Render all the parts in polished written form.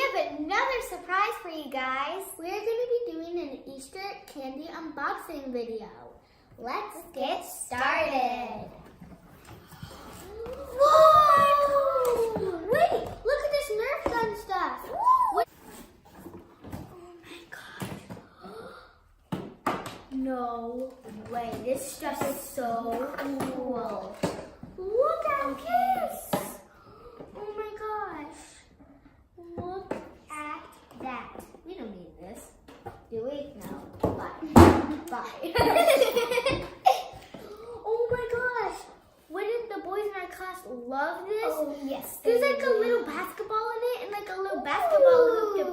have another surprise for you guys. We're going to be doing an Easter candy unboxing video. Let's get started. Whoa! Wait, look at this Nerf gun stuff. What? Oh my god. No way. This stuff is so cool. Look at this. Oh my gosh. Look at that. We don't need this. Do we? No. Bye. Bye. Oh my gosh. Wouldn't the boys in our class love this? Oh, yes. There's like a little basketball in it and like a little basketball hoop to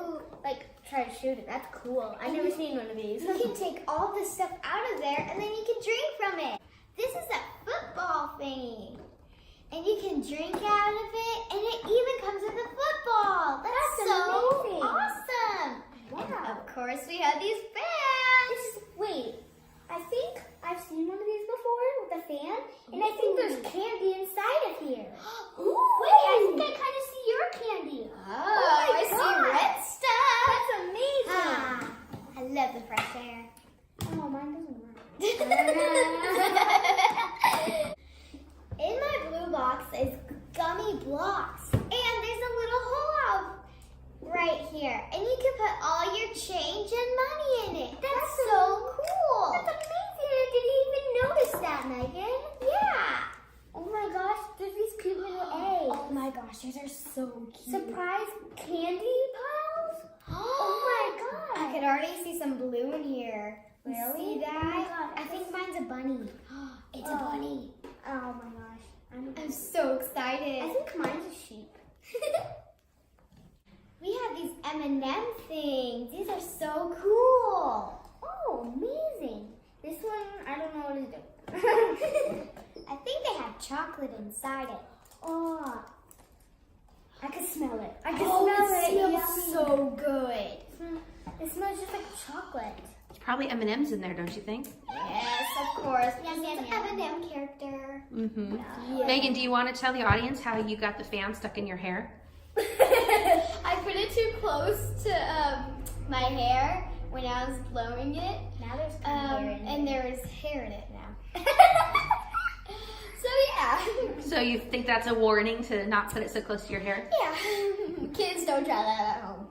like try to shoot it. That's cool. I've never seen one of these. You can take all this stuff out of there and then you can drink from it. This is a football thingy. And you can drink out of it, and it even comes with a football. That's so amazing. Awesome. Yeah. Of course, we have these fans. Wait, I think I've seen one of these before with a fan, and I think there's candy inside of here. Ooh. Wait, I think I kind of see your candy. Oh, I see red stuff. That's amazing. Ah, I love the fresh air. Oh, mine doesn't work. In my blue box is gummy blocks, and there's a little hole out right here, and you can put all your change and money in it. That's so cool. That's amazing. I didn't even notice that, Megan. Yeah. Oh my gosh, there's these cute little eggs. Oh my gosh, these are so cute. Surprise candy piles? Oh my gosh. I could already see some blue in here. Really? See that? Oh my God. I think mine's a bunny. It's a bunny. Oh my gosh. I'm so excited. I think mine's a sheep. We have these M&M things. These are so cool. Oh, amazing. This one, I don't know what to do. I think they have chocolate inside it. Oh, I can smell it. I can smell it. It smells so good. It smells just like chocolate. Probably M&M's in there, don't you think? Yes, of course. Yes, it's an M&M character. Mm-hmm. Yeah. Megan, do you want to tell the audience how you got the fan stuck in your hair? I put it too close to my hair when I was blowing it. Now there's hair in it. And there's hair in it now. So yeah. So you think that's a warning to not put it so close to your hair? Yeah. Kids, don't try that at home.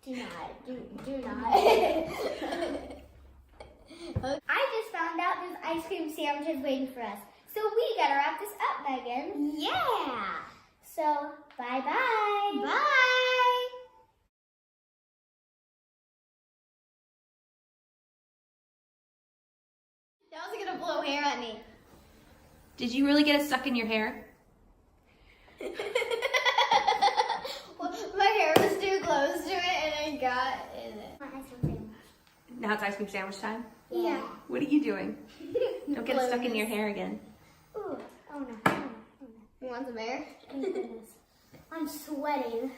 Do not. Do not. I just found out there's ice cream sandwiches waiting for us. So we gotta wrap this up, Megan. Yeah. So, bye-bye. Bye. That was gonna blow hair at me. Did you really get it stuck in your hair? Well, my hair was too close to it and I got in it. Now it's ice cream sandwich time? Yeah. What are you doing? Don't get it stuck in your hair again. Ooh, oh no. You want some air? Thank goodness. I'm sweating.